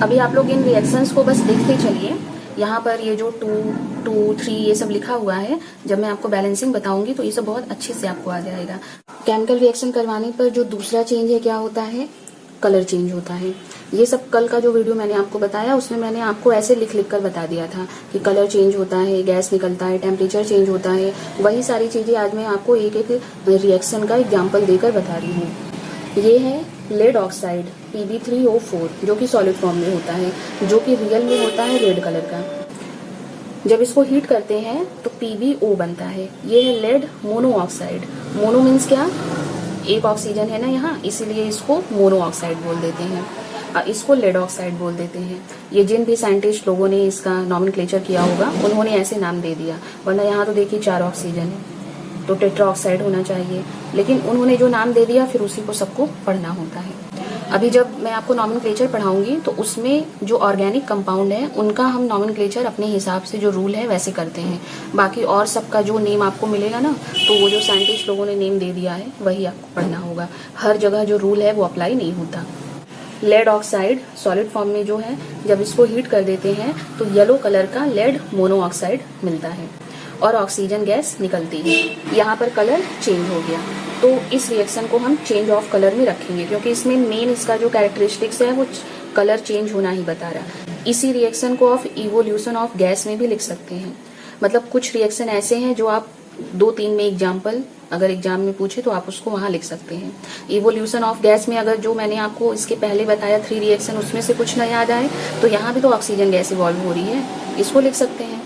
अभी आप लोग इन रिएक्शंस को बस देखते चलिए। यहाँ पर ये जो 2, 2, 3 ये सब लिखा हुआ है, जब मैं आपको बैलेंसिंग बताऊंगी तो ये सब बहुत अच्छे से आपको आ जाएगा। केमिकल रिएक्शन करवाने पर जो दूसरा चेंज है क्या होता है, कलर चेंज होता है। ये सब कल का जो वीडियो मैंने आपको बताया उसमें मैंने आपको ऐसे लिख लिख कर बता दिया था कि कलर चेंज होता है, गैस निकलता है, टेम्परेचर चेंज होता है। वही सारी चीजें आज मैं आपको एक एक रिएक्शन का एग्जाम्पल देकर बता रही हूँ। ये है लेड ऑक्साइड Pb3O4 जो कि सॉलिड फॉर्म में होता है, जो कि रियल में होता है रेड कलर का। जब इसको हीट करते हैं तो PbO बनता है। ये है lead mono oxide. Mono means क्या, एक ऑक्सीजन है ना यहाँ, इसीलिए इसको मोनो ऑक्साइड बोल देते हैं। इसको लेड ऑक्साइड बोल देते हैं। ये जिन भी साइंटिस्ट लोगों ने इसका नॉमेनक्लेचर किया होगा उन्होंने ऐसे नाम दे दिया, वरना यहाँ तो देखिए 4 ऑक्सीजन है तो टेट्रा ऑक्साइड होना चाहिए, लेकिन उन्होंने जो नाम दे दिया फिर उसी को सबको पढ़ना होता है। अभी जब मैं आपको नॉमेनक्लेचर पढ़ाऊंगी तो उसमें जो ऑर्गेनिक कंपाउंड है उनका हम नॉमेनक्लेचर अपने हिसाब से जो रूल है वैसे करते हैं। बाकी और सबका जो नेम आपको मिलेगा ना, तो वो जो साइंटिस्ट लोगों ने नेम दे दिया है वही आपको पढ़ना होगा। हर जगह जो रूल है वो अप्लाई नहीं होता। लेड ऑक्साइड सॉलिड फॉर्म में जो है, जब इसको हीट कर देते हैं तो येलो कलर का लेड मोनो ऑक्साइड मिलता है और ऑक्सीजन गैस निकलती है। यहाँ पर कलर चेंज हो गया, तो इस रिएक्शन को हम चेंज ऑफ कलर में रखेंगे, क्योंकि इसमें मेन इसका जो कैरेक्टरिस्टिक्स है वो कलर चेंज होना ही बता रहा। इसी रिएक्शन को ऑफ इवोल्यूशन ऑफ गैस में भी लिख सकते हैं। मतलब कुछ रिएक्शन ऐसे हैं जो आप 2-3 में एग्जाम्पल अगर एग्जाम में पूछे तो आप उसको वहां लिख सकते हैं। इवोल्यूशन ऑफ गैस में अगर जो मैंने आपको इसके पहले बताया 3 रिएक्शन उसमें से कुछ न याद आए तो यहाँ भी तो ऑक्सीजन गैस इवॉल्व हो रही है, इसको लिख सकते हैं।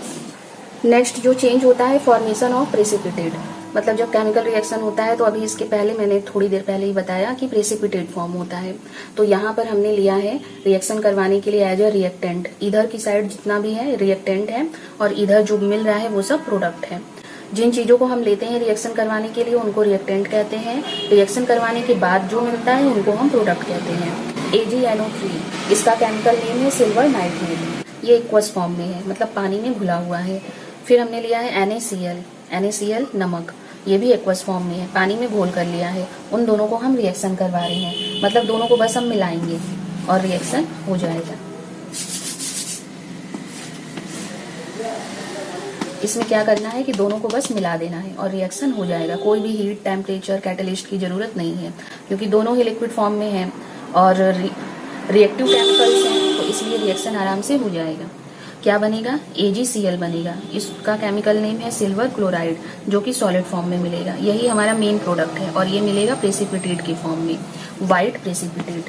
नेक्स्ट जो चेंज होता है फॉर्मेशन ऑफ प्रेसिपिटेट। मतलब जब केमिकल रिएक्शन होता है तो अभी इसके पहले मैंने थोड़ी देर पहले ही बताया कि प्रेसिपिटेट फॉर्म होता है। तो यहाँ पर हमने लिया है रिएक्शन करवाने के लिए एज अ रिएक्टेंट। इधर की साइड जितना भी है रिएक्टेंट है और इधर जो मिल रहा है वो सब प्रोडक्ट है। जिन चीजों को हम लेते हैं रिएक्शन करवाने के लिए उनको रिएक्टेंट कहते हैं। रिएक्शन करवाने के बाद जो मिलता है उनको हम प्रोडक्ट कहते हैं। AgNO3 इसका केमिकल नेम है सिल्वर नाइट्रेट। ये एक्वस फॉर्म में है, मतलब पानी में घुला हुआ है। फिर हमने लिया है NaCl नमक, ये भी एक्वस फॉर्म में है, पानी में घोल कर लिया है। उन दोनों को हम रिएक्शन करवा रहे हैं, मतलब दोनों को बस हम मिलाएंगे और रिएक्शन हो जाएगा। इसमें क्या करना है कि दोनों को बस मिला देना है और रिएक्शन हो जाएगा। कोई भी हीट, टेम्परेचर, कैटलिस्ट की जरूरत नहीं है, क्योंकि दोनों ही लिक्विड फॉर्म में है और रिएक्टिव केमिकल्स हैं, तो इसलिए रिएक्शन आराम से हो जाएगा। क्या बनेगा, AgCl बनेगा। इसका केमिकल नेम है सिल्वर क्लोराइड, जो कि सॉलिड फॉर्म में मिलेगा। यही हमारा मेन प्रोडक्ट है और ये मिलेगा प्रेसिपिटेट के फॉर्म में, white precipitate.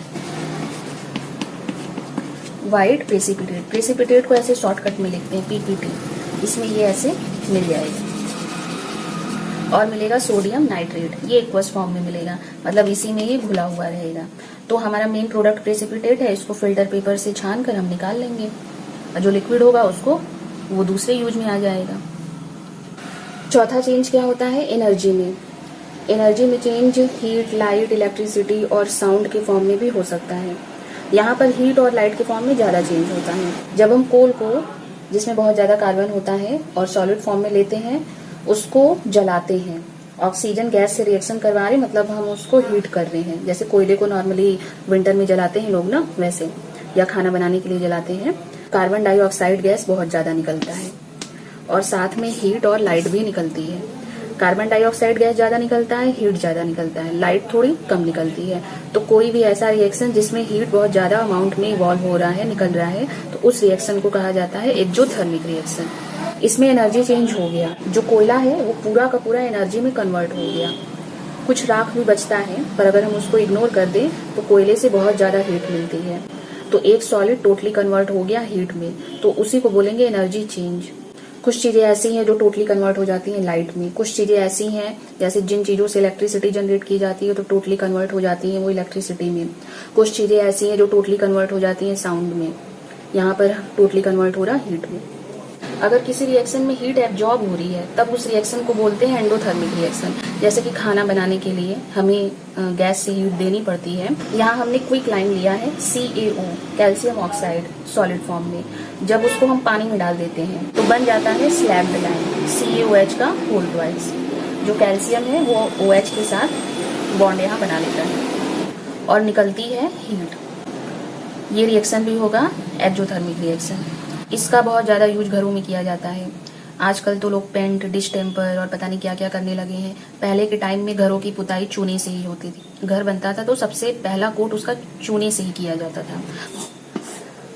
White precipitate, precipitate को ऐसे शॉर्टकट में लिखते हैं PPT। इसमें ये ऐसे मिल जाएगा और मिलेगा सोडियम नाइट्रेट, ये एक्वस फॉर्म में मिलेगा, मतलब इसी में ये घुला हुआ रहेगा। तो हमारा मेन प्रोडक्ट प्रेसिपिटेट है, इसको फिल्टर पेपर से छान कर हम निकाल लेंगे और जो लिक्विड होगा उसको वो दूसरे यूज में आ जाएगा। चौथा चेंज क्या होता है, एनर्जी में। एनर्जी में चेंज हीट, लाइट, इलेक्ट्रिसिटी और साउंड के फॉर्म में भी हो सकता है। यहाँ पर हीट और लाइट के फॉर्म में ज्यादा चेंज होता है। जब हम कोल को, जिसमें बहुत ज्यादा कार्बन होता है, और सॉलिड फॉर्म में लेते हैं, उसको जलाते हैं, ऑक्सीजन गैस से रिएक्शन करवा रहे, मतलब हम उसको हीट कर रहे हैं। जैसे कोयले को नॉर्मली विंटर में जलाते हैं लोग ना, वैसे, या खाना बनाने के लिए जलाते हैं। कार्बन डाइऑक्साइड गैस बहुत ज्यादा निकलता है और साथ में हीट और लाइट भी निकलती है। कार्बन डाइऑक्साइड गैस ज्यादा निकलता है, हीट ज्यादा निकलता है, लाइट थोड़ी कम निकलती है। तो कोई भी ऐसा रिएक्शन जिसमें हीट बहुत ज्यादा अमाउंट में इवॉल्व हो रहा है, निकल रहा है, तो उस रिएक्शन को कहा जाता है एक्सोथर्मिक रिएक्शन। इसमें एनर्जी चेंज हो गया, जो कोयला है वो पूरा का पूरा एनर्जी में कन्वर्ट हो गया। कुछ राख भी बचता है, पर अगर हम उसको इग्नोर कर दें तो कोयले से बहुत ज्यादा हीट मिलती है। तो एक सॉलिड टोटली कन्वर्ट हो गया हीट में, तो उसी को बोलेंगे एनर्जी चेंज। कुछ चीजें ऐसी हैं जो टोटली कन्वर्ट हो जाती हैं लाइट में। कुछ चीजें ऐसी हैं जैसे जिन चीजों से इलेक्ट्रिसिटी जनरेट की जाती है तो टोटली कन्वर्ट हो जाती हैं वो इलेक्ट्रिसिटी में। कुछ चीजें ऐसी हैं जो टोटली कन्वर्ट हो जाती हैं साउंड में। यहाँ पर टोटली कन्वर्ट हो रहा हीट में। अगर किसी रिएक्शन में हीट एब्जॉर्ब हो रही है तब उस रिएक्शन को बोलते हैं एंडोथर्मिक रिएक्शन। जैसे कि खाना बनाने के लिए हमें गैस से हीट देनी पड़ती है। यहाँ हमने क्विक लाइम लिया है CaO, calcium oxide, solid form में। जब उसको हम पानी में डाल देते हैं तो बन जाता है स्लैब्ड लाइम, CaOH का होल ट्वाइस। जो कैल्शियम है वो OH के साथ बॉन्ड यहाँ बना लेता है और निकलती है हीट। ये रिएक्शन भी होगा एक्जोथर्मिक रिएक्शन। इसका बहुत ज़्यादा यूज घरों में किया जाता है। आजकल तो लोग पेंट, डिस्टेम्पर और पता नहीं क्या क्या करने लगे हैं। पहले के टाइम में घरों की पुताई चूने से ही होती थी। घर बनता था तो सबसे पहला कोट उसका चूने से ही किया जाता था।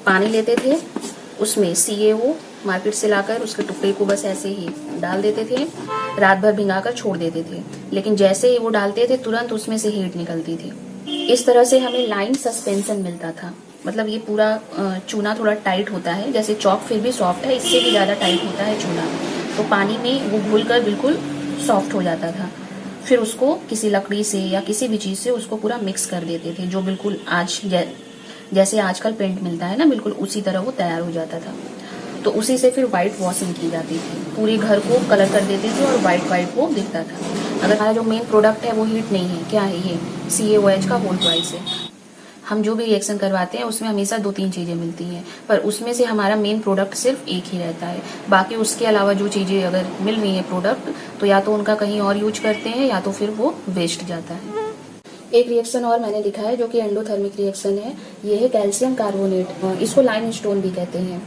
पानी लेते थे, उसमें CaO मार्केट से लाकर उसके टुकड़े को बस ऐसे ही डाल देते थे, रात भर भिंगाकर छोड़ देते थे। लेकिन जैसे ही वो डालते थे तुरंत उसमें से हीट निकलती थी। इस तरह से हमें लाइन सस्पेंशन मिलता था। मतलब ये पूरा चूना थोड़ा टाइट होता है, जैसे चौक फिर भी सॉफ्ट है, इससे भी ज़्यादा टाइट होता है चूना। तो पानी में वो घुलकर बिल्कुल सॉफ्ट हो जाता था। फिर उसको किसी लकड़ी से या किसी भी चीज़ से उसको पूरा मिक्स कर देते थे, जो बिल्कुल जैसे आजकल पेंट मिलता है ना, बिल्कुल उसी तरह वो तैयार हो जाता था। तो उसी से फिर वाइट वॉशिंग की जाती थी, पूरे घर को कलर कर देते थे और वाइट वाइट वो दिखता था। अगर हमारा जो मेन प्रोडक्ट है वो हीट नहीं है, क्या है ये CaOH का होल ट्वाइस है। हम जो भी रिएक्शन करवाते हैं उसमें हमेशा 2-3 चीज़ें मिलती हैं, पर उसमें से हमारा मेन प्रोडक्ट सिर्फ एक ही रहता है। बाकी उसके अलावा जो चीज़ें अगर मिल रही हैं प्रोडक्ट, तो या तो उनका कहीं और यूज करते हैं या तो फिर वो वेस्ट जाता है। एक रिएक्शन और मैंने लिखा है जो कि एंडोथर्मिक रिएक्शन है। ये है कैल्शियम कार्बोनेट, इसको लाइम स्टोन भी कहते हैं।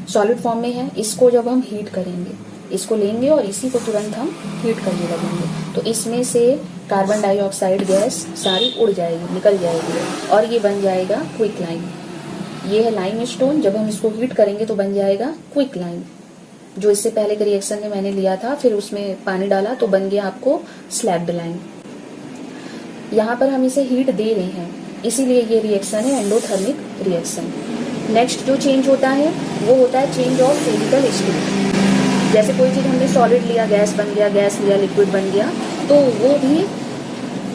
सॉलिड फॉर्म में है। इसको जब हम हीट करेंगे, इसको लेंगे और इसी को तुरंत हम हीट करने लगेंगे, तो इसमें से कार्बन डाइऑक्साइड गैस सारी उड़ जाएगी, निकल जाएगी और ये बन जाएगा क्विक लाइम। ये है लाइम स्टोन। जब हम इसको हीट करेंगे तो बन जाएगा क्विक लाइम। जो इससे पहले के रिएक्शन में मैंने लिया था, फिर उसमें पानी डाला तो बन गया आपको स्लैब्ड लाइम। यहाँ पर हम इसे हीट दे रहे हैं, इसीलिए ये रिएक्शन है एंडोथर्मिक रिएक्शन। नेक्स्ट जो चेंज होता है वो होता है चेंज ऑफ फिजिकल स्टेट। जैसे कोई चीज़ हमने सॉलिड लिया, गैस बन गया, गैस लिया, लिक्विड बन गया, तो वो भी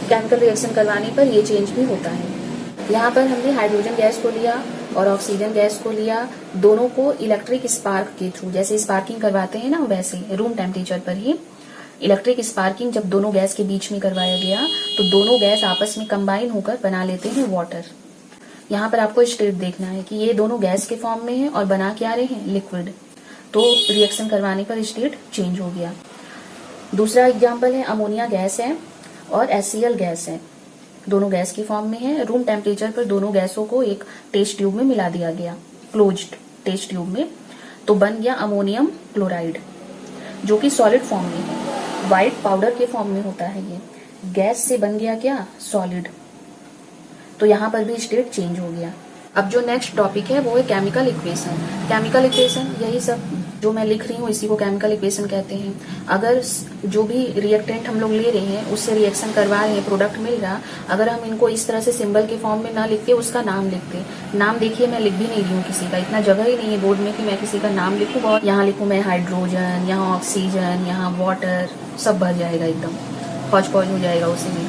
केमिकल रिएक्शन करवाने पर ये चेंज भी होता है। यहाँ पर हमने हाइड्रोजन गैस को लिया और ऑक्सीजन गैस को लिया, दोनों को इलेक्ट्रिक स्पार्क के थ्रू, जैसे स्पार्किंग करवाते हैं ना वैसे रूम टेम्परेचर पर ही इलेक्ट्रिक स्पार्किंग जब दोनों गैस के बीच में करवाया गया तो दोनों गैस आपस में कंबाइन होकर बना लेते हैं वाटर। यहाँ पर आपको स्टेट देखना है कि ये दोनों गैस के फॉर्म में है और बना क्या रहे हैं, लिक्विड। तो रिएक्शन करवाने पर स्टेट चेंज हो गया। दूसरा एग्जाम्पल है अमोनिया गैस है और HCl गैस है। दोनों गैस की फॉर्म में है। रूम टेम्परेचर पर दोनों गैसों को एक टेस्ट ट्यूब में मिला दिया गया, क्लोज्ड टेस्ट ट्यूब में, तो बन गया अमोनियम क्लोराइड, जो कि सॉलिड फॉर्म में है। व्हाइट पाउडर के फॉर्म में होता है ये। गैस से बन गया क्या, सॉलिड। तो यहाँ पर भी स्टेट चेंज हो गया। अब जो नेक्स्ट टॉपिक है वो है केमिकल इक्वेशन। केमिकल इक्वेशन यही सब जो मैं लिख रही हूँ इसी को केमिकल इक्वेशन कहते हैं। अगर जो भी रिएक्टेंट हम लोग ले रहे हैं उससे रिएक्शन करवा रहे हैं, प्रोडक्ट मिल रहा, अगर हम इनको इस तरह से सिंबल के फॉर्म में ना लिखते, उसका नाम लिखते। नाम देखिए मैं लिख भी नहीं रही हूँ किसी का, इतना जगह ही नहीं है बोर्ड में कि मैं किसी का नाम लिखूँ। बहुत यहाँ लिखूँ मैं हाइड्रोजन, यहाँ ऑक्सीजन, यहाँ वाटर, सब भर जाएगा, एकदम हौच पौच हो जाएगा उसी में।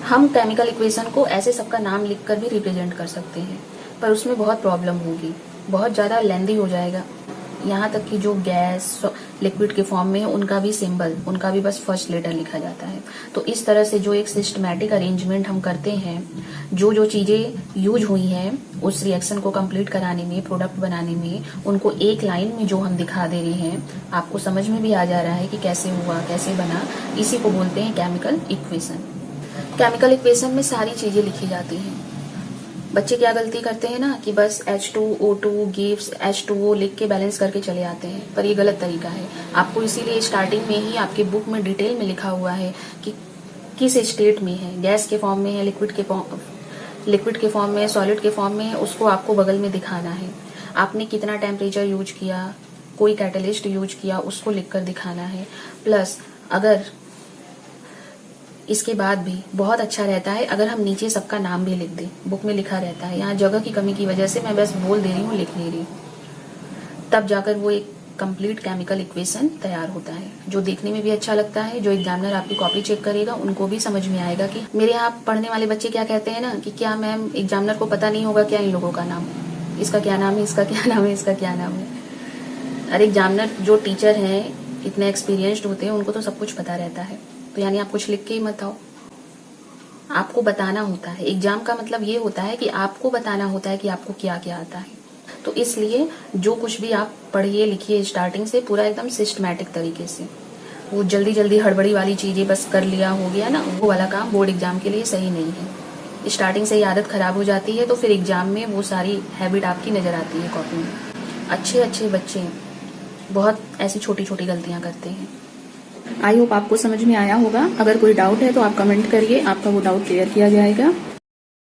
हम केमिकल इक्वेशन को ऐसे सबका नाम लिखकर भी रिप्रेजेंट कर सकते हैं, पर उसमें बहुत प्रॉब्लम होगी, बहुत ज़्यादा लेंदी हो जाएगा। यहाँ तक कि जो गैस लिक्विड के फॉर्म में है उनका भी सिंबल, उनका भी बस फर्स्ट लेटर लिखा जाता है। तो इस तरह से जो एक सिस्टमैटिक अरेंजमेंट हम करते हैं, जो जो चीज़ें यूज हुई हैं उस रिएक्शन को कंप्लीट कराने में, प्रोडक्ट बनाने में, उनको एक लाइन में जो हम दिखा दे रहे हैं, आपको समझ में भी आ जा रहा है कि कैसे हुआ, कैसे बना, इसी को बोलते हैं केमिकल इक्वेशन। केमिकल इक्वेशन में सारी चीज़ें लिखी जाती हैं। बच्चे क्या गलती करते हैं ना कि बस H2O2 गिव्स H2O लिख के बैलेंस करके चले आते हैं, पर ये गलत तरीका है। आपको इसीलिए स्टार्टिंग में ही आपके बुक में डिटेल में लिखा हुआ है कि किस स्टेट में है, गैस के फॉर्म में है, लिक्विड के फॉर्म में है, सॉलिड के फॉर्म में है, उसको आपको बगल में दिखाना है। आपने कितना टेम्परेचर यूज किया, कोई कैटलिस्ट यूज किया, उसको लिख कर दिखाना है। प्लस अगर इसके बाद भी बहुत अच्छा रहता है अगर हम नीचे सबका नाम भी लिख दें, बुक में लिखा रहता है। यहाँ जगह की कमी की वजह से मैं बस बोल दे रही हूँ, लिख नहीं रही, तब जाकर वो एक कंप्लीट केमिकल इक्वेशन तैयार होता है, जो देखने में भी अच्छा लगता है। जो एग्जामिनर आपकी कॉपी चेक करेगा उनको भी समझ में आएगा कि मेरे यहाँ पढ़ने वाले बच्चे क्या कहते हैं ना कि क्या मैम एग्जामिनर को पता नहीं होगा क्या इन लोगों का नाम, इसका क्या नाम है, इसका क्या नाम है, इसका क्या नाम है। अरे एग्जामिनर जो टीचर हैं इतने एक्सपीरियंस्ड होते हैं, उनको तो सब कुछ पता रहता है। तो यानी आप कुछ लिख के ही मत आओ, आपको बताना होता है। एग्जाम का मतलब ये होता है कि आपको बताना होता है कि आपको क्या क्या आता है। तो इसलिए जो कुछ भी आप पढ़िए लिखिए स्टार्टिंग से पूरा एकदम सिस्टमैटिक तरीके से। वो जल्दी जल्दी हड़बड़ी वाली चीजें बस कर लिया हो गया ना, वो वाला काम बोर्ड एग्जाम के लिए सही नहीं है। स्टार्टिंग से ही आदत खराब हो जाती है तो फिर एग्जाम में वो सारी हैबिट आपकी नजर आती है कॉपी में। अच्छे बच्चे बहुत ऐसी छोटी छोटी गलतियां करते हैं। आई होप आपको समझ में आया होगा। अगर कोई डाउट है तो आप कमेंट करिए, आपका वो डाउट क्लियर किया जाएगा।